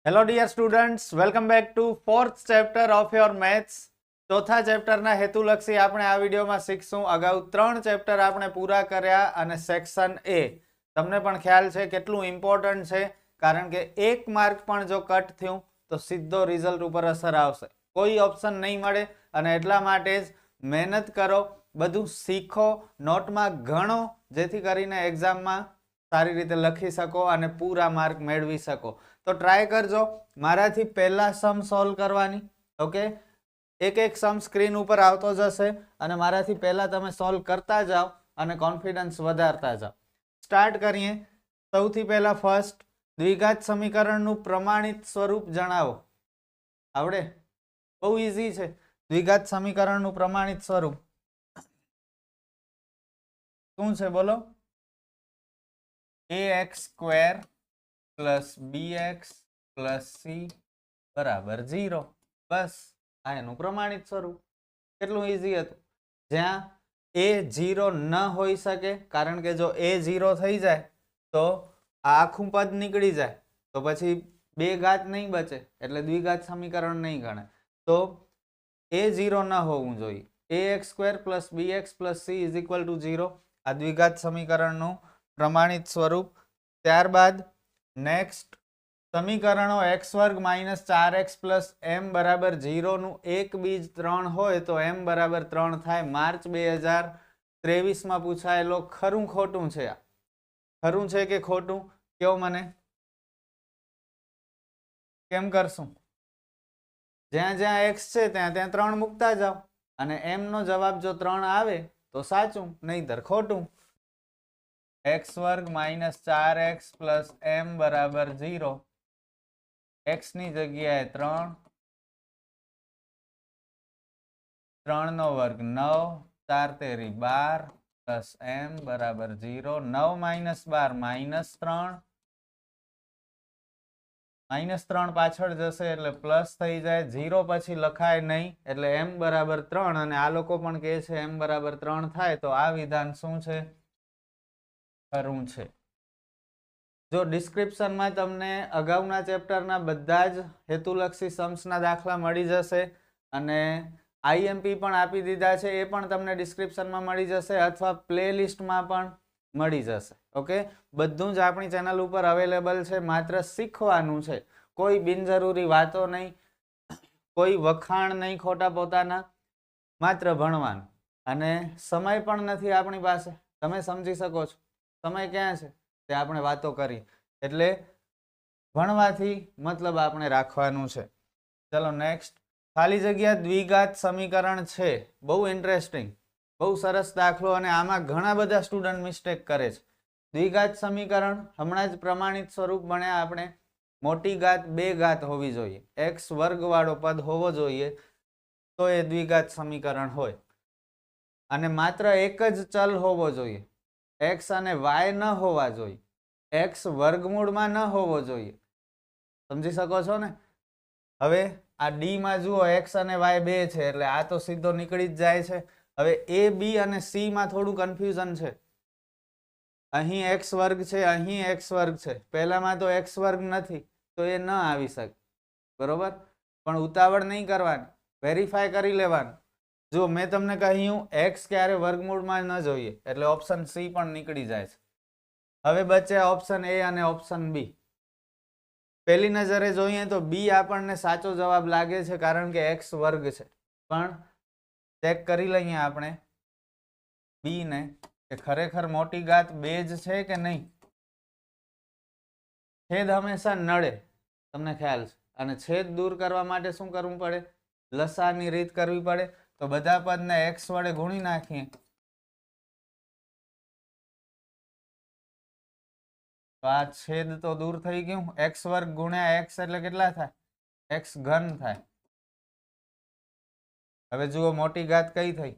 Hello dear students, welcome back to fourth chapter of your maths. ચોથા ચેપ્ટરના હેતુલક્ષી આપણે આ વિડીયોમાં શીખશું. અગાઉ 3 ચેપ્ટર આપણે પૂરા કર્યા અને સેક્શન એ તમને પણ ખ્યાલ છે કેટલું ઇમ્પોર્ટન્ટ છે, કારણ કે 1 માર્ક પણ જો કટ થયું તો સીધો રિઝલ્ટ ઉપર અસર આવશે, કોઈ ઓપ્શન નહીં મળે. અને એટલા માટે જ મહેનત કરો, બધું શીખો, નોટમાં ગણો, જેથી કરીને એક્ઝામમાં સારી રીતે લખી શકો અને પૂરા માર્ક મેળવી શકો. તો ટ્રાય કરજો મારાથી પહેલા સમ સોલ્વ કરવાની. ઓકે, એક એક સમ સ્ક્રીન ઉપર આવતો જશે અને મારાથી પહેલા તમે સોલ્વ કરતા જાઓ અને કોન્ફિડન્સ વધારતા જાઓ. સ્ટાર્ટ કરીએ. સૌથી પહેલા ફર્સ્ટ, દ્વિઘાત સમીકરણનું પ્રમાણિત સ્વરૂપ જણાવો. આવડે? બહુ ઈઝી છે. દ્વિઘાત સમીકરણનું પ્રમાણિત સ્વરૂપ શું છે બોલો? ax² plus bx plus c બરાબર 0. બસ આ એનું પ્રમાણિત સ્વરૂપ. કેટલું ઈઝી હતું. જ્યાં a 0 ન હોઈ શકે, કારણ કે જો a 0 થઈ જાય તો આ આખું પદ નીકળી જાય, તો પછી બે ઘાત નહીં બચે, એટલે દ્વિઘાત સમીકરણ નહીં ગણે. તો a 0 ન હોવું જોઈએ. ax² plus bx plus c is equal to 0. આ દ્વિઘાત સમીકરણનું પ્રમાણિત સ્વરૂપ. ત્યારબાદ નેક્સ્ટ, સમીકરણો x² minus 4x plus m બરાબર 0 નું એક બીજ 3 હોય તો m બરાબર 3 થાય. માર્ચ 2023 માં પૂછાયેલો ખરું ખોટું છે? આ ખરું છે કે ખોટું કયો મને. કેમ કરશું? જ્યાં જ્યાં x છે ત્યાં ત્યાં 3 મૂકતા જાઓ અને m નો જવાબ જો 3 આવે તો સાચું, નહીતર ખોટું. x² minus 4x plus m બરાબર 0. x ની જગ્યાએ 3, 3 નો વર્ગ 9, 4 તેરી 12 પ્લસ m બરાબર 0. 9 માઇનસ 12 માઇનસ 3, માઇનસ 3 પાછળ જશે એટલે પ્લસ થઈ જાય. 0 પછી લખાય નહીં, એટલે m બરાબર 3. અને આ લોકો પણ કહે છે m બરાબર 3 થાય, તો આ વિધાન શું છે? ખરું છે. જો ડિસ્ક્રિપ્શનમાં તમને અગાઉના ચેપ્ટરના બધા જ હેતુલક્ષી સમ્સના દાખલા મળી જશે અને આઈએમપી પણ આપી દીધા છે, એ પણ તમને ડિસ્ક્રિપ્શનમાં મળી જશે અથવા પ્લેલિસ્ટમાં પણ મળી જશે. ઓકે, બધું જ આપણી ચેનલ ઉપર અવેલેબલ છે. માત્ર શીખવાનું છે, કોઈ બિનજરૂરી વાતો નહીં, કોઈ વખાણ નહીં ખોટા પોતાના, માત્ર ભણવાનું. અને સમય પણ નથી આપણી પાસે, તમે સમજી શકો છો. સમય ક્યાં છે તે આપણે વાતો કરી, એટલે ભણવાથી મતલબ આપણે રાખવાનું છે. ચલો નેક્સ્ટ, ખાલી જગ્યા દ્વિઘાત સમીકરણ છે. બહુ ઇન્ટરેસ્ટિંગ, બહુ સરસ દાખલો, અને આમાં ઘણા બધા સ્ટુડન્ટ મિસ્ટેક કરે છે. દ્વિઘાત સમીકરણ હમણાં જ પ્રમાણિત સ્વરૂપ ભણ્યા આપણે. મોટી ઘાત 2 ઘાત હોવી જોઈએ, x વર્ગ વાળો પદ હોવો જોઈએ, તો એ દ્વિઘાત સમીકરણ હોય. અને માત્ર એક જ ચલ હોવો જોઈએ, x અને y ન હોવા જોઈએ, x વર્ગમૂળમાં ન હોવો જોઈએ. સમજી શકો છો ને? હવે આ ડી માં જુઓ x અને y 2 છે, એટલે આ તો સીધો નીકળી જ જાય છે. હવે a b અને c માં થોડું કન્ફ્યુઝન છે. અહીં x વર્ગ છે, અહીં x વર્ગ છે, પહેલામાં તો x વર્ગ નથી, તો એ ન આવી શકે. બરોબર? પણ ઉતાવળ નહીં કરવાની, વેરીફાઈ કરી લેવાનું. જો મેં તમને કહ્યું x ક્યારે વર્ગમૂળમાં ન જોઈએ, એટલે ઓપ્શન સી પણ નીકળી જાય છે. હવે બચ્યા ઓપ્શન એ અને ઓપ્શન બી. પહેલી નજરે જોઈએ તો બી આપણને સાચો જવાબ લાગે છે, કારણ કે x વર્ગ છે. પણ ચેક કરી લઈએ આપણે બી ને, કે ખરેખર મોટી ઘાત 2 જ છે કે નહીં. છેદ હંમેશા નડે, તમને ખ્યાલ છે. અને છેદ દૂર કરવા માટે શું કરવું પડે? લસાની રીત કરવી પડે. તો બધા પદને x વડે ગુણી નાખીએ, તો આ છેદ તો દૂર થઈ ગયું. x વર્ગ ગુણ્યા x એટલે કેટલા થાય? x ઘન થાય. હવે જુઓ મોટી ઘાત કઈ થઈ?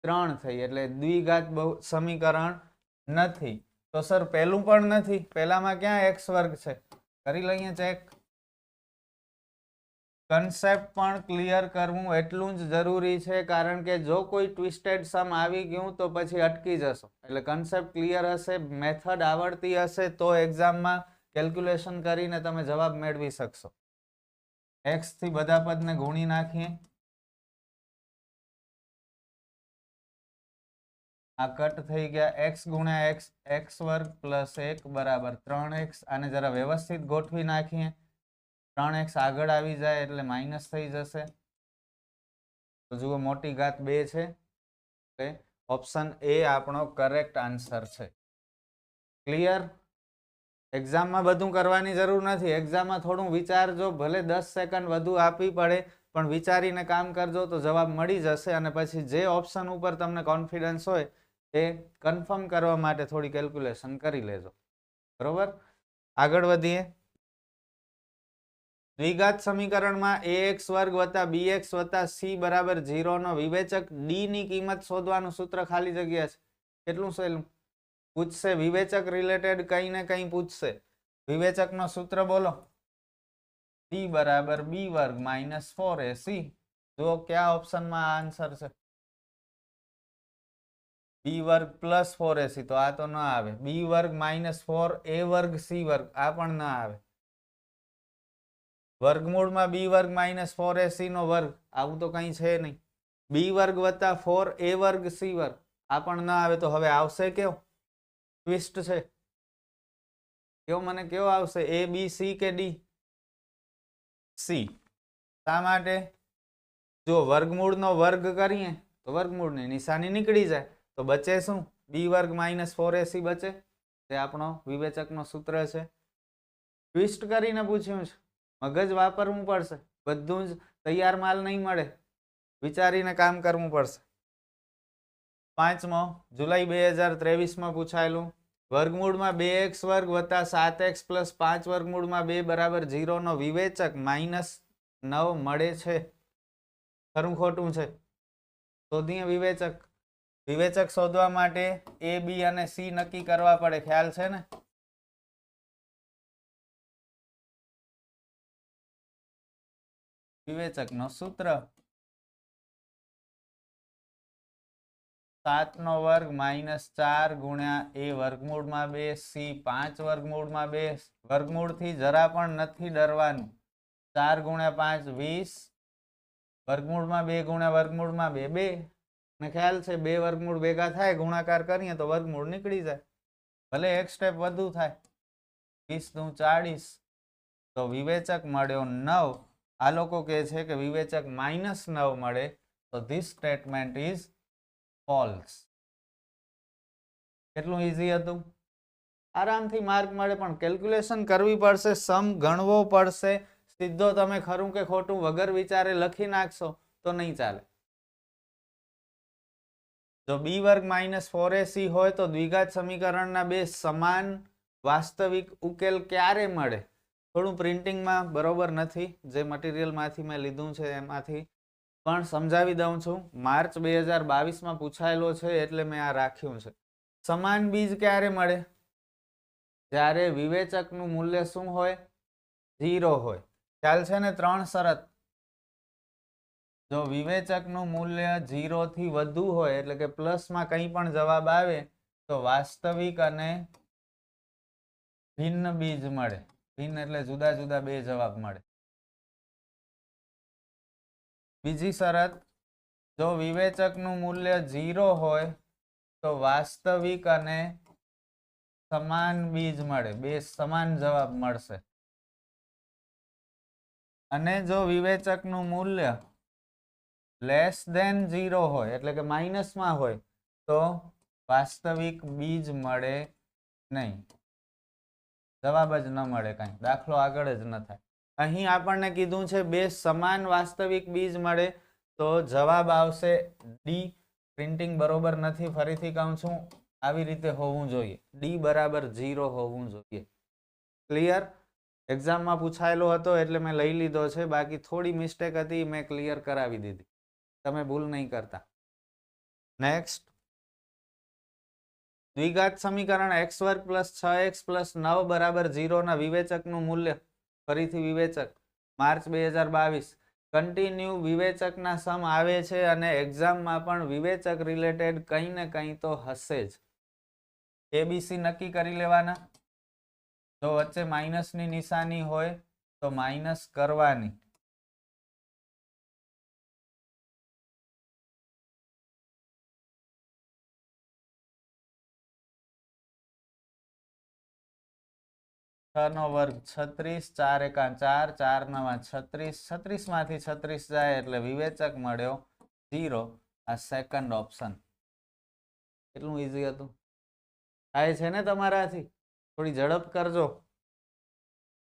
3 થઈ, એટલે દ્વિઘાત સમીકરણ નથી. તો સર પેલું પણ નથી, પેલામાં ક્યાં x વર્ગ છે? કરી લઈએ ચેક. કન્સેપ્ટ પણ ક્લિયર કરવું એટલું જ જરૂરી છે, કારણ કે જો કોઈ ટ્વિસ્ટેડ સમ આવી ગયું તો પછી અટકી જશો. એટલે કન્સેપ્ટ ક્લિયર હશે, મેથડ આવડતી હશે, તો એક્ઝામમાં કેલ્ક્યુલેશન કરીને તમે જવાબ મેળવી શકશો. x થી બધા પદને ગુણી નાખીએ. આ કટ થઈ ગયા. x ગુણ્યા x, x વર્ગ પ્લસ 1 બરાબર 3x. આને જરા વ્યવસ્થિત ગોઠવી નાખીએ. 3x આગળ આવી જાય એટલે માઇનસ થઈ જશે. તો જુઓ મોટી ઘાત 2 છે. ઓપ્શન એ આપણો કરેક્ટ આન્સર છે. ક્લિયર? એક્ઝામમાં બધું કરવાની જરૂર નથી. એક્ઝામમાં થોડું વિચારજો, ભલે 10 સેકન્ડ વધુ આપવી પડે, પણ વિચારીને કામ કરજો તો જવાબ મળી જશે. અને પછી જે ઓપ્શન ઉપર તમને કોન્ફિડન્સ હોય એ કન્ફર્મ કરવા માટે થોડી કેલ્ક્યુલેશન કરી લેજો. બરોબર? આગળ વધીએ. દ્વિઘાત સમીકરણમાં ax વર્ગ વત્તા bx વત્તા c બરાબર 0 નો વિવેચક d ની કિંમત શોધવાનું સૂત્ર ખાલી જગ્યા છે. કેટલું સહેલું પૂછશે. વિવેચક રિલેટેડ કઈ ને કઈ પૂછશે. વિવેચક નો સૂત્ર બોલો. d બરાબર b વર્ગ માઇનસ 4ac. જો કયા ઓપ્શનમાં આન્સર છે? b વર્ગ પ્લસ 4ac. તો આ તો ના આવે. b વર્ગ માઇનસ 4a વર્ગ c વર્ગ. આ પણ ના આવે. વર્ગમૂળમાં b વર્ગ માઇનસ 4ac નો વર્ગ. આવું તો કઈ છે નહીં. b વર્ગ વત્તા 4a વર્ગ c વર્ગ. આ પણ ના આવે. તો હવે આવશે કેવો? ટ્વિસ્ટ છે. કેવો મને કેવો આવશે? a b c કે d? c. શા માટે? જો વર્ગમૂળનો વર્ગ કરીએ તો વર્ગમૂળની નિશાની નીકળી જાય. તો બચે શું? b વર્ગ માઇનસ 4ac બચે. તે આપણો વિવેચકનો સૂત્ર છે. ટ્વિસ્ટ કરીને પૂછ્યું છે. મગજ વાપરવું પડશે. બધું જ તૈયાર માલ નહીં મળે. વિચારીને કામ કરવું પડશે. 5મો જુલાઈ 2023માં પૂછાયેલું. વર્ગમૂળમાં 2x વર્ગ વત્તા 7x પ્લસ 5 વર્ગમૂળમાં 2 બરાબર 0 નો વિવેચક માઇનસ 9 મળે છે. ખરું ખોટું છે? શોધીએ વિવેચક. વિવેચક શોધવા માટે a b અને c નક્કી કરવા પડે. ખ્યાલ છે ને? વિવેચક નો સૂત્ર 7 નો વર્ગ માઇનસ 4 ગુણ્યા a વર્ગમૂળમાં 2 c 5 વર્ગમૂળમાં 2. વર્ગમૂળથી જરા પણ નથી ડરવાનું. 4 ગુણ્યા 5 20. વર્ગમૂળમાં 2 ગુણ્યા વર્ગમૂળમાં 2 2. ને ખ્યાલ છે 2 વર્ગમૂળ ભેગા થાય ગુણાકાર કરીએ તો વર્ગમૂળ નીકળી જાય. ભલે એક સ્ટેપ વધુ થાય. 20 નું 40. તો વિવેચક મળ્યો 9. આ લોકો કહે છે કે વિવેચક માઇનસ 9 મળે. તો ધીસ સ્ટેટમેન્ટ ઇઝ ફોલ્સ. કેટલું ઈઝી હતું? આરામથી માર્ક મળે, પણ કેલ્ક્યુલેશન કરવી પડશે, સમ ગણવો પડશે. સીધો તમે ખરું કે ખોટું વગર વિચારે લખી નાખશો તો નહીં ચાલે. જો b વર્ગ માઇનસ 4ac હોય તો દ્વિઘાત સમીકરણના બે સમાન વાસ્તવિક ઉકેલ ક્યારે મળે? થોડું પ્રિન્ટિંગમાં બરોબર નથી. જે મટીરિયલમાંથી મેં લીધું છે એમાંથી પણ સમજાવી દઉં છું. માર્ચ 2022માં પૂછાયેલો છે એટલે મેં આ રાખ્યું છે. સમાન બીજ ક્યારે મળે? જ્યારે વિવેચકનું મૂલ્ય શું હોય? 0 હોય. ખ્યાલ છે ને? 3 શરત. જો વિવેચકનું મૂલ્ય 0 થી વધુ હોય એટલે કે પ્લસમાં કંઈ પણ જવાબ આવે તો વાસ્તવિક અને ભિન્ન બીજ મળે. ભિન્ન એટલે જુદા જુદા બે જવાબ મળે. બીજી શરત, જો વિવેચકનું મૂલ્ય 0 હોય તો વાસ્તવિક અને સમાન બીજ મળે. બે સમાન જવાબ મળશે. અને જો વિવેચકનું મૂલ્ય લેસ ધેન 0 હોય એટલે કે માઇનસમાં હોય તો વાસ્તવિક બીજ મળે નહીં. જવાબ જ ન મળે. કાંઈ દાખલો આગળ જ ન થાય. અહીં આપણને કીધું છે બે સમાન વાસ્તવિક બીજ મળે તો જવાબ આવશે ડી. પ્રિન્ટિંગ બરોબર નથી, ફરીથી કહું છું. આવી રીતે હોવું જોઈએ. ડી બરાબર 0 હોવું જોઈએ. ક્લિયર? એક્ઝામમાં પૂછાયેલો હતો એટલે મેં લઈ લીધો છે. બાકી થોડી મિસ્ટેક હતી, મેં ક્લિયર કરાવી દીધી. તમે ભૂલ નહીં કરતા. નેક્સ્ટ, દ્વિઘાત સમીકરણ x વર્ગ પ્લસ 6x પ્લસ 9 બરાબર 0 ના વિવેચકનું મૂલ્ય. ફરીથી વિવેચક. માર્ચ 2022. કન્ટિન્યુ વિવેચકના સમ આવે છે અને એક્ઝામમાં પણ વિવેચક રિલેટેડ કંઈ ને કંઈ તો હશે જ. abc નક્કી કરી લેવાના. જો વચ્ચે માઇનસની નિશાની હોય તો માઇનસ કરવાની. નો વર્ગ 36, 4 એકા 4, 4 નવા 36, 36 માંથી 36 જાય એટલે વિવેચક મળ્યો 0. આ સેકન્ડ ઓપ્શન. કેટલું ઈઝી હતું. થાય છે ને તમારાથી? થોડી ઝડપ કરજો.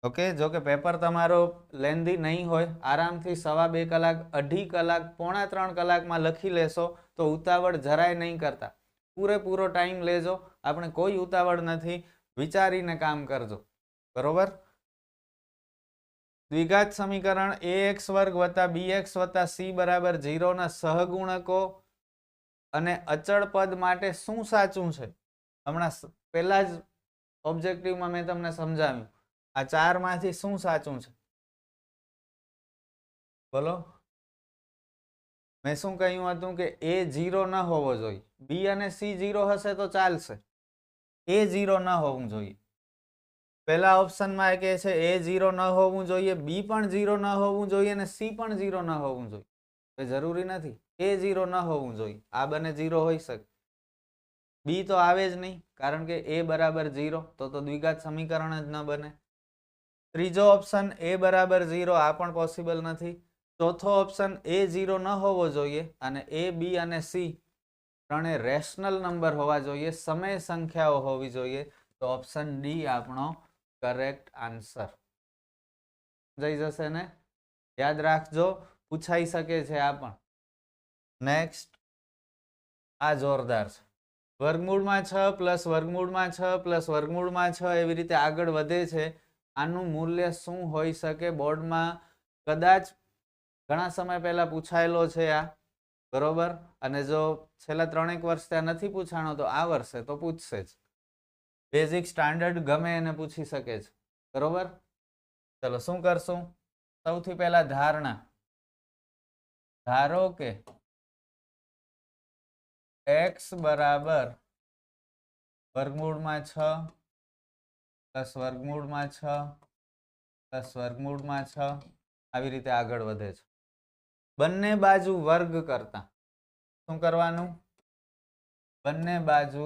ઓકે, જો કે પેપર તમારો લેન્ધી નહીં હોય, આરામથી 2.5 કલાક, 2.5 કલાક, 2.5 કલાકમાં લખી લેશો તો ઉતાવળ જરાય નહીં કરતા. પૂરેપૂરો ટાઈમ લેજો. આપણે કોઈ ઉતાવળ નથી, વિચારીને કામ કરજો. બરોબર. દ્વિઘાત સમીકરણ ax વર્ગ વત્તા bx વત્તા c બરાબર 0 ના સહગુણકો અને અચળ પદ માટે શું સાચું છે? હમણાં પહેલા જ ઓબ્જેક્ટિવમાં મેં તમને સમજાવ્યું. આ 4 માંથી શું સાચું છે? બોલો. મેં શું કહ્યું હતું કે a 0 ન હોવો જોઈએ. b અને c 0 હશે તો ચાલશે. a 0 ન હોવું જોઈએ. પહેલા ઓપ્શનમાં કહે છે a 0 ન હોવું જોઈએ, b પણ 0 ન હોવું જોઈએ અને c પણ 0 ન હોવું જોઈએ. એ જરૂરી નથી a 0 ન હોવું જોઈએ. આ બંને 0 હોઈ શકે. b તો આવે જ નહીં, કારણ કે a બરાબર 0, તો દ્વિઘાત સમીકરણ જ ન બને. ત્રીજો ઓપ્શન a બરાબર 0, આ પણ પોસિબલ નથી. ચોથો ઓપ્શન a 0 ન હોવો જોઈએ અને a, b અને c ત્રણે રેશનલ નંબર હોવા જોઈએ, સમય સંખ્યાઓ હોવી જોઈએ. તો ઓપ્શન ડી આપણો કરેક્ટ આન્સર. જઈ જશે ને? યાદ રાખજો, પૂછાઈ શકે છે આ પણ. નેક્સ્ટ, આ જોરદાર છે. વર્ગમૂળમાં 6 પ્લસ વર્ગમૂળમાં 6 પ્લસ વર્ગમૂળમાં 6 એવી રીતે આગળ વધે છે. આનું મૂલ્ય શું હોઈ શકે? બોર્ડમાં કદાચ ઘણા સમય પહેલા પૂછાયેલો છે આ. બરોબર. અને જો છેલ્લા 3-1 વર્ષ ત્યાં નથી પૂછાણો તો આ વર્ષે તો પૂછશે જ. બેઝિક સ્ટાન્ડર્ડ ગમે એને પૂછી શકે છે. બરોબર. ચલો શું કરશું? સૌથી પહેલા ધારણા. ધારો કે x બરાબર વર્ગમૂળમાં 6 પ્લસ વર્ગમૂળમાં 6 પ્લસ વર્ગમૂળમાં 6 આવી રીતે આગળ વધે છે. બંને બાજુ વર્ગ કરતા શું કરવાનું? બંને બાજુ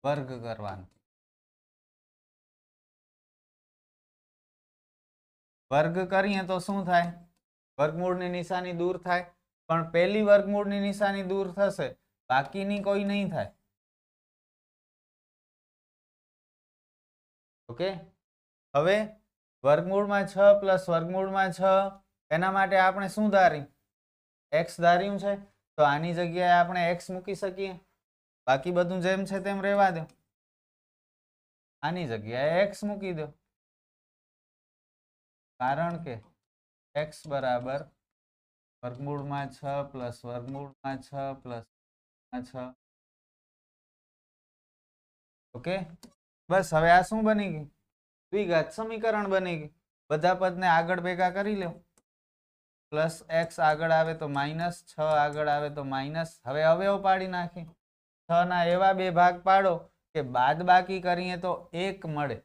વર્ગ કરવાનું. વર્ગ કરીએ તો શું થાય? વર્ગમૂળની નિશાની દૂર થાય, પણ પહેલી વર્ગમૂળની નિશાની દૂર થશે, બાકીની કોઈ નહીં થાય. ઓકે. હવે વર્ગમૂળમાં 6 પ્લસ વર્ગમૂળમાં 6 એના માટે આપણે શું ધાર્યું? x ધાર્યું છે, તો આની જગ્યાએ આપણે x મૂકી શકીએ. બાકી બધું જેમ છે તેમ રહેવા દો. આની જગ્યાએ x મૂકી દો, કારણ કે x બરાબર વર્ગમૂળમાં 6 પ્લસ વર્ગમૂળમાં 6 પ્લસ 6. ઓકે. બસ હવે આ શું બની ગયું? દ્વિઘાત સમીકરણ બની ગયું. બધા પદને આગળ ભેગા કરી લો. પ્લસ x આગળ આવે તો માઇનસ, 6 આગળ આવે તો માઇનસ. હવે અવયવ પાડી નાખી. 6 ના એવા બે ભાગ પાડો કે બાદ બાકી કરીએ તો 1 મળે.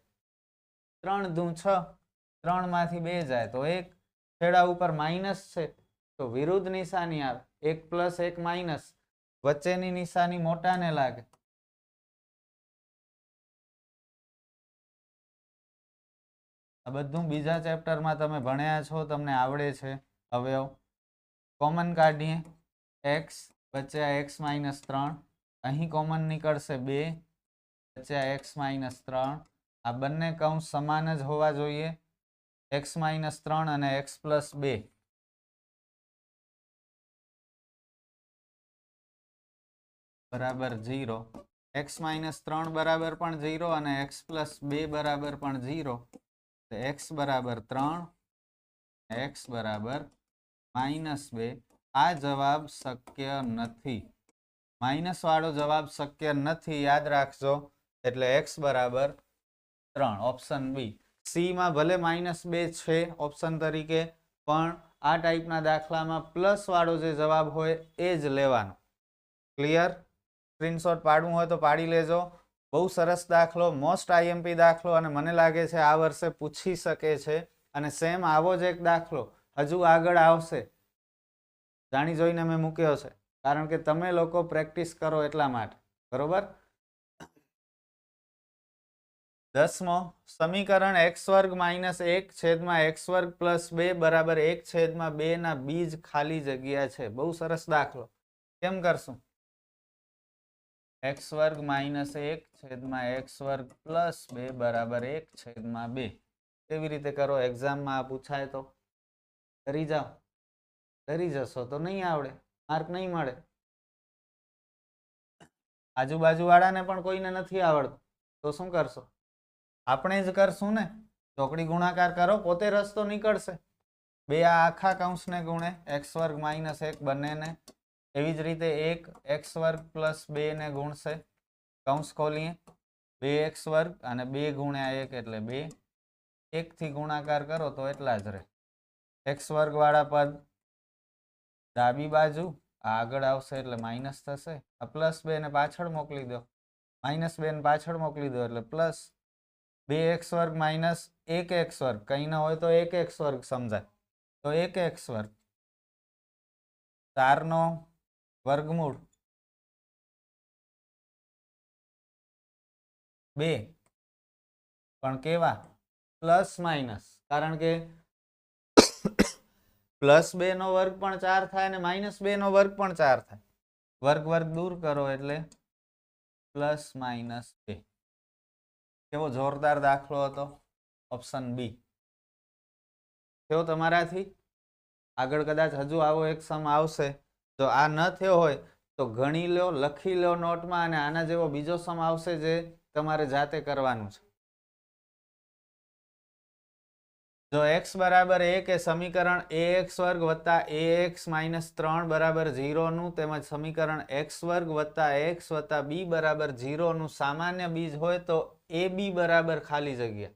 3 દુ 6, 3 માંથી 2 જાય તો 1. છેડા ઉપર માઇનસ છે તો વિરુદ્ધ નિશાની આવે. 1 પ્લસ 1 માઇનસ. વચ્ચેની નિશાની મોટાને લાગે. આ બધું બીજા ચેપ્ટરમાં તમે ભણ્યા છો, તમને આવડે છે. અવયવ કોમન કાઢીએ. x વચ્ચે x માઇનસ 3, અહીં કોમન નીકળશે 2 વચ્ચે x માઇનસ 3. આ બંને કૌંસ સમાન જ હોવા જોઈએ. x માઇનસ 3 અને x પ્લસ 2 બરાબર 0. x માઇનસ 3 બરાબર પણ 0 અને x પ્લસ 2 બરાબર પણ 0. x બરાબર 3, x બરાબર -2. આ જવાબ શક્ય નથી. માઇનસ વાળો જવાબ શક્ય નથી, યાદ રાખજો. એટલે x બરાબર 3, ઓપ્શન બી. સી માં ભલે -2 છે ઓપ્શન તરીકે, પણ આ ટાઈપના દાખલામાં પ્લસ વાળો જે જવાબ હોય એ જ લેવાનો. ક્લિયર? સ્ક્રીનશોટ પાડવું હોય તો પાડી લેજો. બહુ સરસ દાખલો, મોસ્ટ આઈએમપી દાખલો, અને મને લાગે છે આ વર્ષે પૂછી શકે છે. અને સેમ આવો જ એક દાખલો હજુ આગળ આવશે, જાણી જોઈને મેં મૂક્યો છે, કારણ કે તમે લોકો પ્રેક્ટિસ કરો એટલા માટે. બરોબર. 10મો સમીકરણ x વર્ગ માઇનસ 1 છેદમાં x વર્ગ પ્લસ 2 બરાબર 1 છેદમાં 2 ના બીજ ખાલી જગ્યા છે. બહુ સરસ દાખલો. કેમ કરશું? x વર્ગ માઇનસ 1 છેદમાં x વર્ગ પ્લસ 2 બરાબર 1 છેદમાં 2. કેવી રીતે કરો? એક્ઝામમાં આ પૂછાય તો કરી જાઓ. કરી જશો તો નહીં આવડે, માર્ક નહીં મળે. આજુબાજુ વાળાને પણ કોઈને નથી આવડતું તો શું કરશો? આપણે જ કરશું ને. ચોકડી ગુણાકાર કરો, પોતે રસ્તો નીકળશે. 2 આ આખા કૌંસને ગુણે x વર્ગ માઇનસ 1 બંનેને. એવી જ રીતે 1 x વર્ગ પ્લસ 2 ને ગુણશે. કૌંસ ખોલીએ. 2x વર્ગ અને 2 ગુણ્યા 1 એટલે 2. 1 થી ગુણાકાર કરો તો એટલા જ રહે. x વર્ગ વાળા પદ ડાબી બાજુ આગળ આવશે એટલે માઇનસ થશે. આ પ્લસ 2 ને પાછળ મોકલી દો. માઇનસ 2 ને પાછળ મોકલી દો એટલે પ્લસ 2x વર્ગ માઇનસ 1x વર્ગ. કંઈ ન હોય તો 1x વર્ગ સમજાય તો 1x વર્ગ. 4 નો વર્ગમૂળ 2, પણ કેવા? પ્લસ માઇનસ, કારણ કે પ્લસ 2 નો વર્ગ પણ 4 થાય અને માઇનસ 2 નો વર્ગ પણ 4 થાય. વર્ગ વર્ગ દૂર કરો એટલે પ્લસ માઇનસ 2. કેવો જોરદાર દાખલો હતો. Option B. કેવો તમારાથી? આગળ કદાચ હજુ આવો એક સમ આવશે, તો આ ન થયો હોય તો ગણી લો, લખી લો નોટમાં, અને આના જેવો બીજો સમ આવશે જે તમારે જાતે કરવાનું છે. જો x બરાબર 1 એ સમીકરણ ax વર્ગ વત્તા ax માઇનસ 3 બરાબર 0 નું તેમજ સમીકરણ x વર્ગ વત્તા x વત્તા b બરાબર 0 નું સામાન્ય બીજ હોય તો ab બરાબર ખાલી જગ્યા.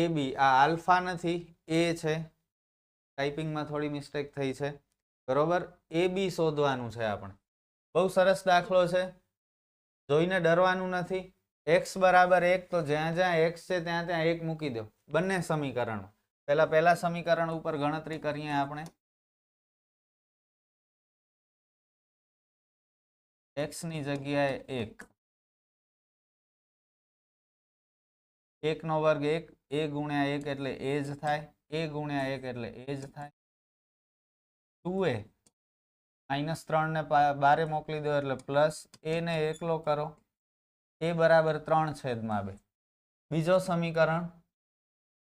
ab આ આલ્ફા નથી, a છે. ટાઈપિંગમાં થોડી મિસ્ટેક થઈ છે. બરોબર. ab શોધવાનું છે આપણે. બહુ સરસ દાખલો છે, જોઈને ડરવાનું નથી. x બરાબર 1 તો જ્યાં જ્યાં x છે ત્યાં ત્યાં 1 મૂકી દો બંને સમીકરણો. પહેલા સમીકરણ ઉપર ગણતરી કરીએ આપણે. x ની જગ્યાએ 1, 1 નો વર્ગ 1, a ગુણ્યા 1 એટલે a જ થાય, a ગુણ્યા 1 એટલે a જ થાય. 2a માઇનસ 3 ને બારે મોકલી દો એટલે પ્લસ, a ને એકલો કરો, a બરાબર 3 છેદમાં 2. બીજો સમીકરણ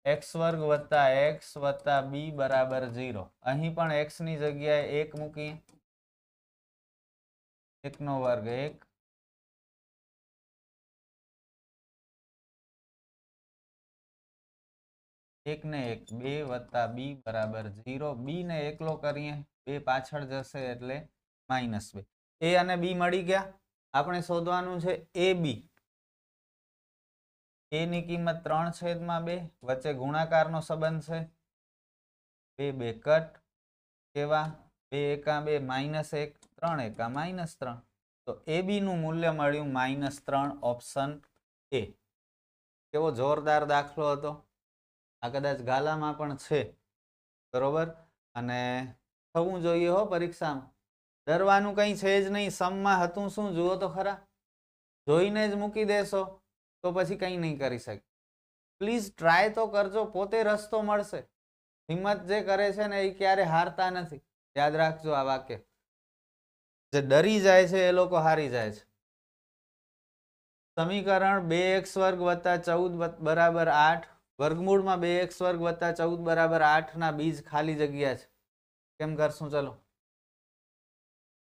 x વર્ગ વત્તા x વત્તા b બરાબર 0. અહીં પણ x ની જગ્યાએ 1 મૂકીએ. 1 નો વર્ગ 1, એક ને 1 2 વત્તા b બરાબર 0. b ને એકલો કરીએ, 2 પાછળ જશે એટલે માઇનસ 2. a અને b મળી ગયા. આપણે શોધવાનું છે ab. a ની કિંમત 3 છેદમાં 2, વચ્ચે ગુણાકારનો સંબંધ છે. 2 2 કટ. કેવા? 2 એકા 2 માઇનસ 1, 3 એકા માઇનસ 3. તો ab નું મૂલ્ય મળ્યું -3. Option A. કેવો જોરદાર દાખલો હતો. આ કદાચ ગાલામાં પણ છે. બરોબર. અને થવું જોઈએ હો પરીક્ષામાં. ડરવાનું કંઈ છે જ નહીં. સમમાં હતું શું જુઓ તો ખરા. જોઈને જ મૂકી દેશો તો પછી કંઈ નહીં કરી શકે. પ્લીઝ ટ્રાય તો કરજો, પોતે રસ્તો મળશે. હિંમત જે કરે છે ને એ ક્યારે હારતા નથી. યાદ રાખજો આ વાક્ય. જે ડરી જાય છે એ લોકો હારી જાય છે. સમીકરણ 2x વર્ગ વત્તા 14 બરાબર 8, વર્ગમૂળમાં 2x વર્ગ વત્તા 14 બરાબર 8 ના બીજ ખાલી જગ્યા છે. કેમ કરશું? ચલો.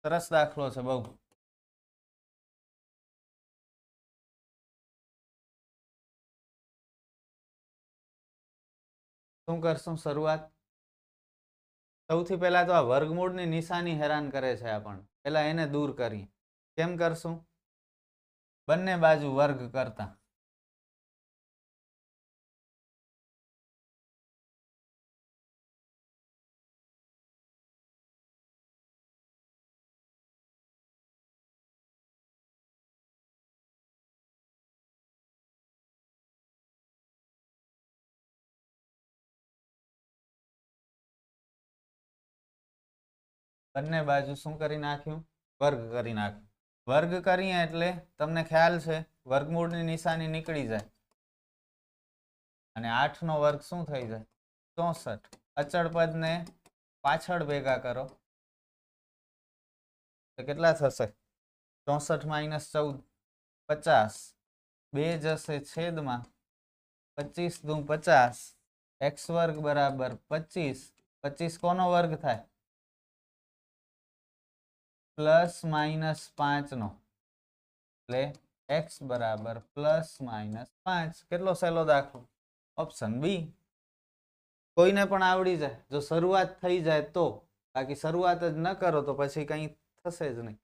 સરસ દાખલો છે બહુ. શું કરશું શરૂઆત? સૌથી પહેલા તો આ વર્ગમૂળની નિશાની હેરાન કરે છે આપણને. પહેલા એને દૂર કરીએ. કેમ કરશું? બંને બાજુ વર્ગ કરતા. બંને બાજુ શું કરી નાખ્યું? વર્ગ કરી નાખ્યું. વર્ગ કરીએ એટલે તમને ખ્યાલ છે વર્ગમૂળની નિશાની નીકળી જાય અને 8 નો વર્ગ શું થઈ જાય? 64. અચળ પદને પાછળ ભેગા કરો તો કેટલા થશે? 64 માઇનસ 14 50. 2 જશે છેદમાં 25 દુ 50. x વર્ગ બરાબર 25. 25 કોનો વર્ગ થાય? પ્લસ માઇનસ 5 નો, એટલે x બરાબર પ્લસ માઇનસ 5. કેટલો સહેલો દાખલો? Option B. કોઈને પણ આવડી જાય જો શરૂઆત થઈ જાય તો, બાકી શરૂઆત જ ન કરો તો પછી કંઈ થશે જ નહીં.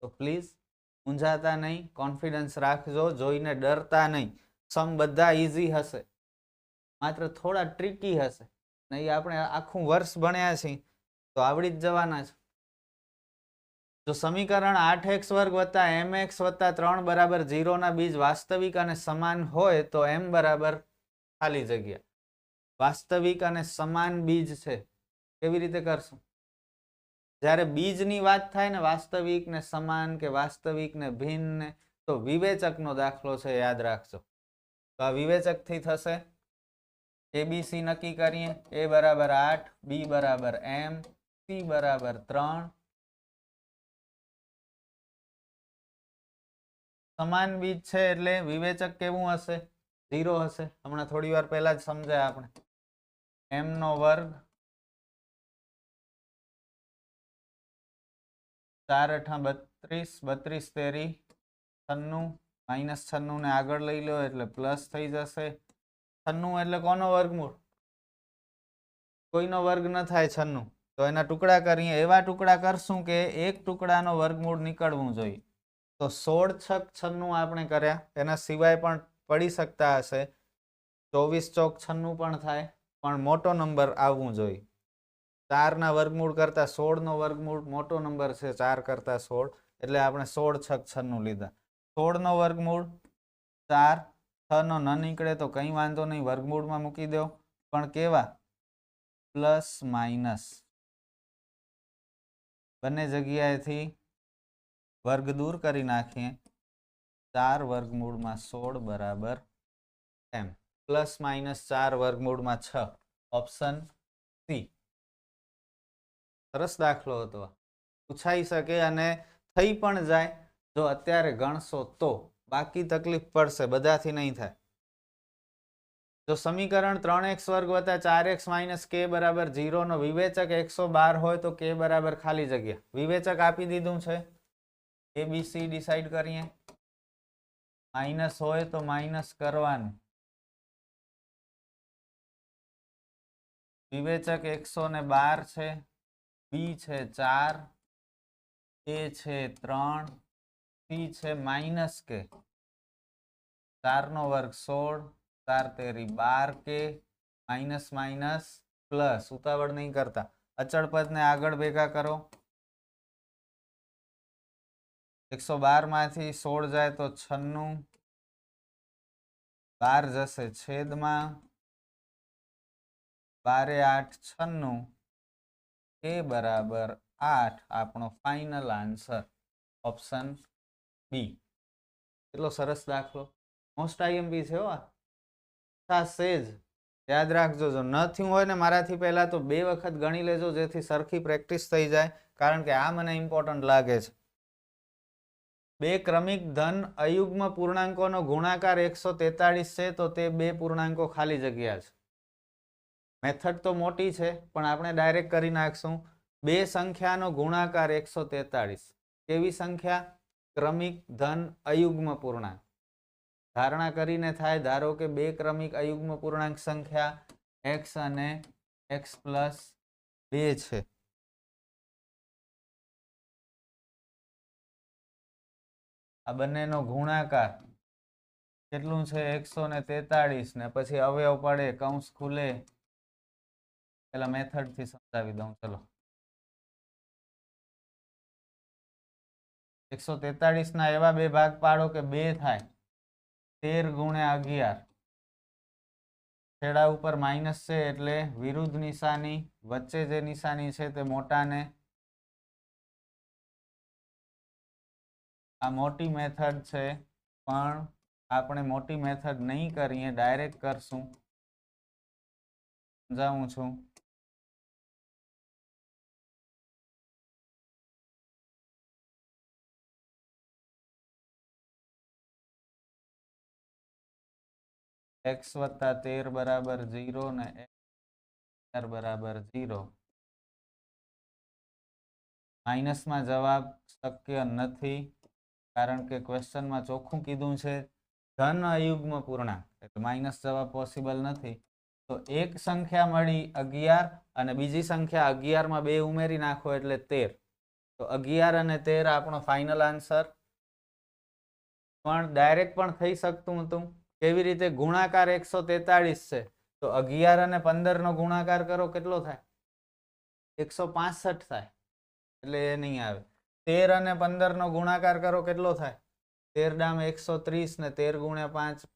તો પ્લીઝ મૂંઝાતા નહીં, કોન્ફિડન્સ રાખજો, જોઈને ડરતા નહીં. સમ બધા ઈઝી હશે, માત્ર થોડા ટ્રિકી હશે. નહીં આપણે આખું વર્ષ ભણ્યા છીએ તો આવડી જ જવાના છે. જો સમીકરણ 8x વર્ગ વત્તા mx વત્તા 3 બરાબર 0 ના બીજ વાસ્તવિક અને સમાન હોય તો m બરાબર ખાલી જગ્યા. વાસ્તવિક અને સમાન બીજ છે. કેવી રીતે કરશું? જ્યારે બીજની વાત થાય ને, વાસ્તવિક ને સમાન કે વાસ્તવિક ને ભિન્ન ને, તો વિવેચકનો દાખલો છે, યાદ રાખજો. તો આ વિવેચકથી થશે. ABC નક્કી કરીએ. a બરાબર 8, b બરાબર m, c બરાબર 3. સમાન બીજ છે એટલે વિવેચક કેવું હશે? 0 હશે. હમણાં થોડી વાર પહેલા જ સમજાય આપણે. m નો વર્ગ 4 × 32, 32 તેરી 96, માઇનસ 96 ને આગળ લઈ લો એટલે પ્લસ થઈ જશે. 96 એટલે કોનો વર્ગમૂળ? કોઈનો વર્ગ ન થાય 96, તો એના ટુકડા કરીએ. એવા ટુકડા કરશું કે એક ટુકડાનો વર્ગમૂળ નીકળવું જોઈએ. તો 16 છક 96 આપણે કર્યા. એના સિવાય પણ પડી શકતા હશે. 24 ચોક 96 પણ થાય, પણ મોટો નંબર આવવું જોઈએ. 4 ના વર્ગમૂળ કરતા 16 નો વર્ગમૂળ મોટો નંબર છે, 4 કરતા 16, એટલે આપણે 16 છક 96 લીધા. 16 નો વર્ગમૂળ 4, 6 નો ન નીકળે તો કંઈ વાંધો નહીં, વર્ગમૂળમાં મૂકી દો. પણ કેવા? પ્લસ માઇનસ બંને જગ્યાએથી વર્ગ દૂર કરી નાખીએ. 4 વર્ગમૂળમાં 16 બરાબર m, પ્લસ માઇનસ 4 વર્ગમૂળમાં 6. Option C. સરસ દાખલો હતો. પૂછાઈ શકે અને થઈ પણ જાય જો અત્યારે ગણશો તો, બાકી તકલીફ પડશે, બધાથી નહીં થાય. જો સમીકરણ 3x વર્ગ વત્તા 4x માઇનસ k બરાબર 0 નો વિવેચક 112 હોય તો k બરાબર ખાલી જગ્યા. વિવેચક આપી દીધું છે, ABC ડિસાઈડ કરીએ. માઇનસ હોય તો માઇનસ કરવાનું. વિવેચક 112 છે, b છે 4, a છે 3, c છે માઇનસ k. 4 નો વર્ગ 16, 4 તેરી 12 k, માઇનસ માઇનસ પ્લસ. ઉતાવળ નહીં કરતા, અચળ પદને આગળ ભેગા કરો. 112 માંથી 16 જાય તો 96, 12 જશે છેદમાં 12 8 96, k બરાબર 8. આપણો ફાઇનલ આન્સર ઓપ્શન બી. કેટલો સરસ દાખલો. મોસ્ટ આઈએમપી છે હો. સેજ યાદ રાખજો. જો ન થયું હોય ને મારાથી પહેલા તો 2 વખત ગણી લેજો, જેથી સરખી પ્રેક્ટિસ થઈ જાય, કારણ કે આ મને ઇમ્પોર્ટન્ટ લાગે છે. 2 ક્રમિક ધન અયુગ્મ પૂર્ણાંકોનો ગુણાકાર 143 છે, તો તે 2 પૂર્ણાંકો ખાલી જગ્યા છે. મેથડ તો મોટી છે, પણ આપણે ડાયરેક્ટ કરી નાખશું. 2 સંખ્યાનો ગુણાકાર 143. કેવી સંખ્યા? ક્રમિક ધન અયુગ્મ પૂર્ણાંક. ધારણા કરીને થાય, ધારો કે 2 ક્રમિક અયુગ્મ પૂર્ણાંક સંખ્યા x અને x પ્લસ 2 છે. આ બંનેનો ગુણાકાર કેટલું છે? 143. ને પછી અવયવ પડે, કૌંસ ખુલે. પેલા મેથડ થી સમજાવી દઉં. ચલો, 143 ના એવા 2 ભાગ પાડો કે 2 થાય. 13 ગુણ્યા 11. છેડા ઉપર માઇનસ છે એટલે વિરુદ્ધ નિશાની, વચ્ચે જે નિશાની છે તે મોટાને આ મોટી મેથડ છે, પણ આપણે મોટી મેથડ નહીં કરીએ, ડાયરેક્ટ કરશું. સમજાવું છું. x વત્તા 13 બરાબર 0 ને x બરાબર 0. માઇનસમાં જવાબ શક્ય નથી, કારણ કે ક્વેશ્ચનમાં ચોખ્ખું કીધું છે ધન અયુગ્મ પૂર્ણાંક, એટલે માઇનસ જવાબ પોસિબલ નથી. તો એક સંખ્યા મળી 11 અને બીજી સંખ્યા 11 માં 2 ઉમેરી નાખો એટલે 13. તો 11 અને 13 આપણો ફાઇનલ આન્સર. પણ ડાયરેક્ટ પણ થઈ શકતું હતું. કેવી રીતે? ગુણાકાર 143 છે, તો 11 અને 15 નો ગુણાકાર કરો, કેટલો થાય? 165 થાય, એટલે એ નહીં આવે. 13 અને 15 નો ગુણાકાર કરો, કેટલો થાય? 13 ડામ 130 ને 13 ગુણ્યા 5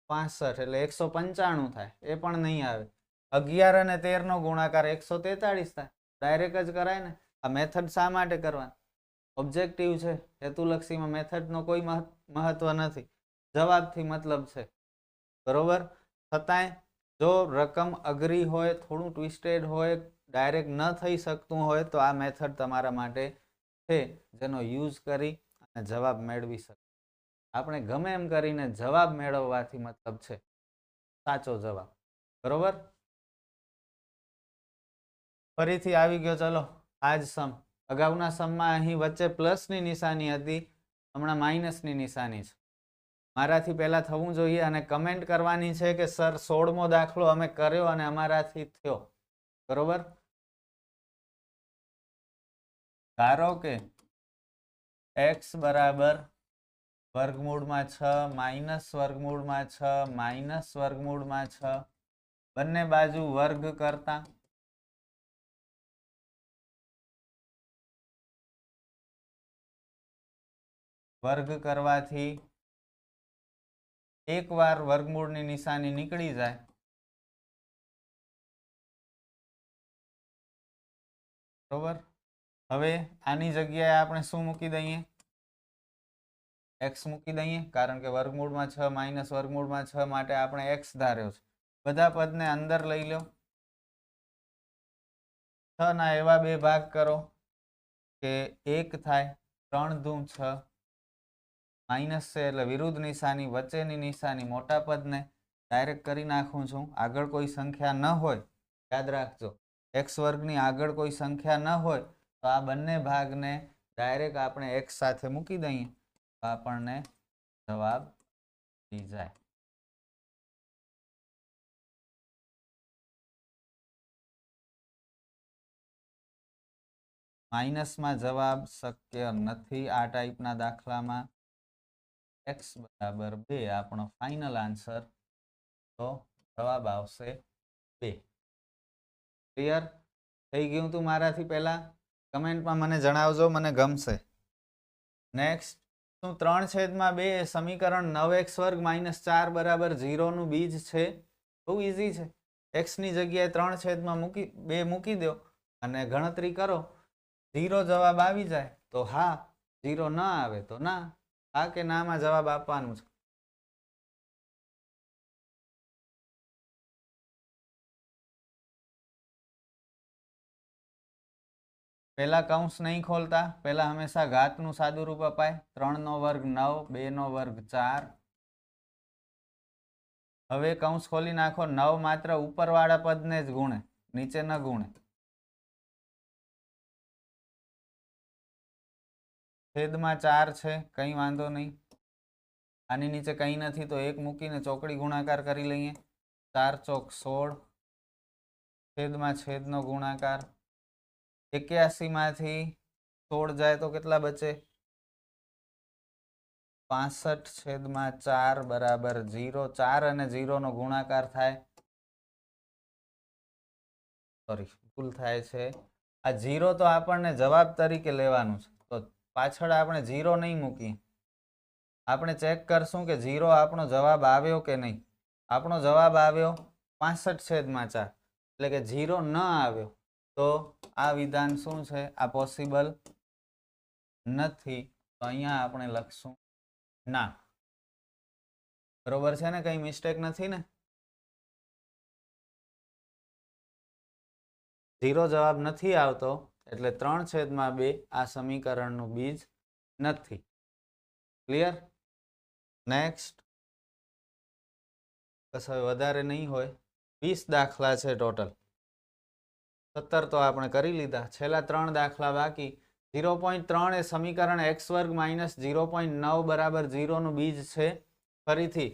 65, એટલે 195 થાય, એ પણ નહીં આવે. 11 અને 13 નો ગુણાકાર 143 થાય, ડાયરેક્ટ જ કરાય ને. આ મેથડ શા માટે કરવાની? ઓબ્જેક્ટિવ છે, હેતુલક્ષીમાં મેથડનો કોઈ મહત્વ નથી, જવાબથી મતલબ છે. બરોબર? છતાંય જો રકમ અઘરી હોય, થોડું ટ્વિસ્ટેડ હોય, ડાયરેક્ટ ન થઈ શકતું હોય, તો આ મેથડ તમારા માટે છે, જેનો યુઝ કરી અને જવાબ મેળવી શકે. આપણે ગમે એમ કરીને જવાબ મેળવવાથી મતલબ છે, સાચો જવાબ. બરોબર? ફરીથી આવી ગયો. ચલો આ જ સમ. અગાઉના સમમાં અહીં વચ્ચે પ્લસની નિશાની હતી, હમણાં માઇનસની નિશાની છે. મારાથી પહેલા થવું જોઈએ અને કમેન્ટ કરવાની છે કે સર 16મો દાખલો અમે કર્યો અને અમારાથી થયો. બરોબર? ધારો કે x બરાબર વર્ગમૂળમાં 6 માઇનસ વર્ગમૂળમાં 6 માઇનસ વર્ગમૂળમાં 6, બંને બાજુ વર્ગ કરતા વર્ગ કરવાથી એકવાર વર્ગમૂળની નિશાની નીકળી જાય. બરોબર? હવે આની જગ્યાએ આપણે શું મૂકી દઈએ? x મૂકી દઈએ, કારણ કે વર્ગમૂળમાં 6 માઇનસ વર્ગમૂળમાં 6 માટે આપણે x ધાર્યો છે. બધા પદને અંદર લઈ લો. 6 ના એવા બે ભાગ કરો કે 1 થાય, 3 દુ 6. માઇનસ છે એટલે વિરુદ્ધ નિશાની, વચ્ચેની નિશાની મોટા પદને ડાયરેક્ટ કરી નાખું છું. આગળ કોઈ સંખ્યા ન હોય, યાદ રાખજો, x વર્ગની આગળ કોઈ સંખ્યા ન હોય તો આ બંને ભાગને ડાયરેક્ટ આપણે x સાથે મૂકી દઈએ, તો આપણને જવાબ મળી જાય. માઇનસમાં જવાબ શક્ય નથી આ ટાઈપના દાખલામાં. x બરાબર 2 આપણો ફાઇનલ આન્સર, તો જવાબ આવશે 2. ક્લિયર થઈ ગયું તું મારાથી પહેલા? કમેન્ટમાં મને જણાવજો, મને ગમશે. નેક્સ્ટ, શું 3/2 સમીકરણ 9x વર્ગ માઇનસ 4 બરાબર 0 નું બીજ છે? બહુ ઈઝી છે. x ની જગ્યાએ 3/2 મૂકી દો અને ગણતરી કરો. 0 જવાબ આવી જાય તો હા, 0 ન આવે તો ના. હા કે ના માં જવાબ આપવાનું છે. પહેલા કૌંસ નહીં ખોલતા, પહેલા હંમેશા ઘાતનું સાદું રૂપ અપાય. 3 નો વર્ગ 9, 2 નો વર્ગ 4. હવે કૌંસ ખોલી નાખો. 9 માત્ર ઉપરવાળા પદને જ ગુણે, નીચે ન ગુણે. છેદમાં 4 છે, કંઈ વાંધો નહીં. આની નીચે કંઈ નથી તો 1 મૂકીને ચોકડી ગુણાકાર કરી લઈએ. 4 ચોક 16, છેદમાં છેદનો ગુણાકાર. 81 માંથી 16 જાય તો કેટલા બચે? 65/4 બરાબર 0. 4 અને 0 નો ગુણાકાર થાય, સોરી ભૂલ થાય છે. આ 0 તો આપણને જવાબ તરીકે લેવાનું છે, તો પાછળ આપણે 0 નહીં મૂકીએ. આપણે ચેક કરશું કે 0 આપણો જવાબ આવ્યો કે નહીં. આપણો જવાબ આવ્યો 65/4, એટલે કે 0 ન આવ્યો, તો આ વિધાન શું છે? આ પોસિબલ નથી. તો અહીંયા આપણે લખશું ના. બરોબર છે ને? કઈ મિસ્ટેક નથી ને? 0 જવાબ નથી આવતો એટલે 3/2 આ સમીકરણનું બીજ નથી. ક્લિયર? નેક્સ્ટ. બસ હવે વધારે નહીં હોય. 20 દાખલા છે ટોટલ. 17 તો આપણે કરી લીધા. છેલ્લા 3 દાખલા બાકી. 0.3 એ સમીકરણ x² - 0.9 બરાબર 0 નું બીજ છે. ફરીથી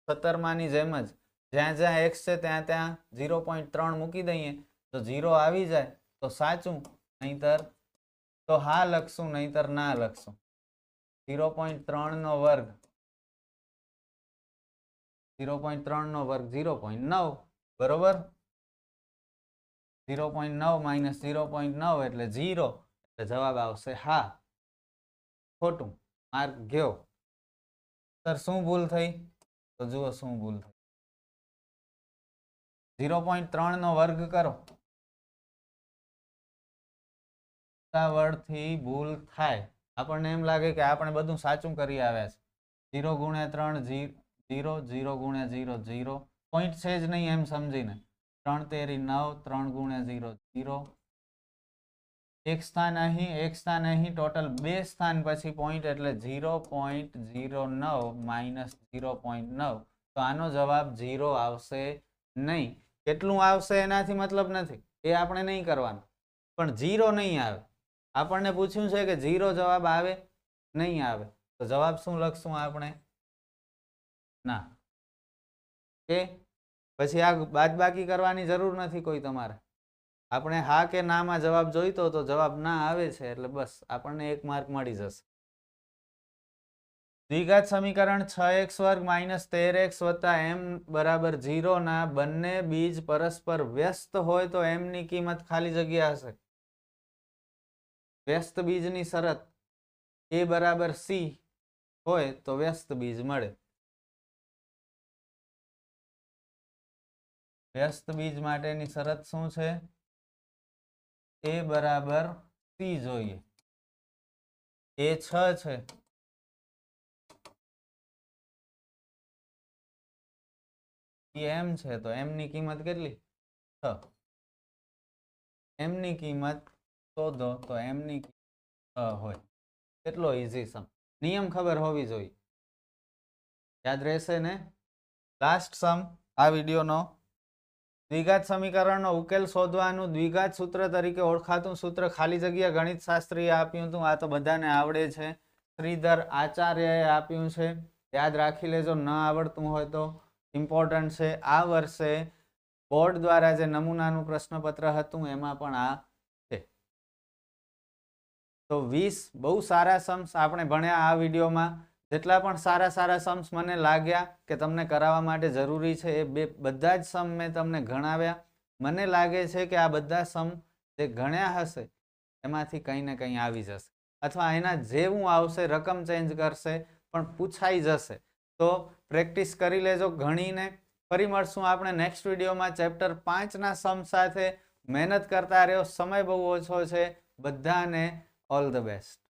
17 માની જેમ જ જ્યાં જ્યાં x છે ત્યાં ત્યાં 0.3 મૂકી દઈએ તો 0 આવી જાય તો સાચું, નહીતર તો હા લખશું, નહીતર ના લખશું. 0.3 નો વર્ગ 0.3 નો વર્ગ 0.9 બરોબર. 0.9 - 0.9 એટલે 0 એટલે જવાબ આવશે હા. ખોટું. માર્ક ગયો. સર શું ભૂલ થઈ? તો જુઓ શું ભૂલ થઈ. 0.3 નો વર્ગ કરો. ઉતાવળથી ભૂલ થાય. આપણને એમ લાગે કે આપણે બધું સાચું કરી આવ્યા છે. 0 × 3 0, 0 × 0 0, પોઈન્ટ છે જ નહીં એમ સમજીને. 3 તેરી 9, 3 × 0 0. એક સ્થાન અહીં, એક સ્થાન અહીં, ટોટલ 2 સ્થાન પછી પોઈન્ટ એટલે 0.09 - 0.9. તો આનો જવાબ 0 આવશે નહીં. કેટલું આવશે એનાથી મતલબ નથી, એ આપણે નહીં કરવાનું, પણ 0 નહીં આવે. આપણને પૂછ્યું છે કે 0 જવાબ આવે નહીં આવે, તો જવાબ શું લખશું આપણે? ના. કે પછી આ બાદબાકી કરવાની જરૂર નથી કોઈ તમારે. આપણે હા કે ના માં જવાબ જોઈતો તો જવાબ ના આવે છે એટલે બસ આપણને 1 માર્ક મળી જશે. દ્વિઘાત સમીકરણ 6x² - 13x + m બરાબર 0 ના બંને બીજ પરસ્પર વ્યસ્ત હોય તો m ની કિંમત ખાલી જગ્યા હશે. વ્યસ્ત બીજની શરત a બરાબર c હોય તો વ્યસ્ત બીજ મળે. વ્યસ્ત બીજ માટેની શરત શું છે? a બરાબર c જોઈએ. a 6 છે. m છે તો m ની કિંમત કેટલી? 6. m ની કિંમત શોધો તો m ની કિંમત 6 હોય. કેટલો ઈઝી સમ. નિયમ ખબર હોવી જોઈએ. યાદ રહેશે ને? લાસ્ટ સમ આ વિડિયોનો. દ્વિઘાત સમીકરણનો ઉકેલ શોધવાનું દ્વિઘાત સૂત્ર તરીકે ઓળખાતું સૂત્ર ખાલી જગ્યા ગણિતશાસ્ત્રીએ આપ્યું હતું. આ તો બધાને આવડે છે. શ્રીધર આચાર્યએ આપ્યું છે. યાદ રાખી લેજો, ન આવડતું હોય તો. ઇમ્પોર્ટન્ટ છે. આ વર્ષે બોર્ડ દ્વારા જે નમૂનાનું પ્રશ્નપત્ર હતું એમાં પણ આ છે. તો 20 બહુ સારા સમ્સ આપણે ભણ્યા આ વિડીયોમાં. જેટલા પણ સારા સારા સમ્સ મને લાગ્યા કે તમને કરાવવા માટે જરૂરી છે એ બધા જ સમ મેં તમને ગણાવ્યા. મને લાગે છે કે આ બધા સમ જે ગણ્યા હશે એમાંથી કંઈ ને કંઈ આવી જશે, અથવા એના જેવું આવશે, રકમ ચેન્જ કરશે પણ પૂછાઈ જશે. તો પ્રેક્ટિસ કરી લેજો ગણીને. ફરી મળશું આપણે નેક્સ્ટ વિડીયોમાં ચેપ્ટર 5 ના સમ સાથે. મહેનત કરતા રહ્યો. સમય બહુ ઓછો છે. બધાને ઓલ ધ બેસ્ટ.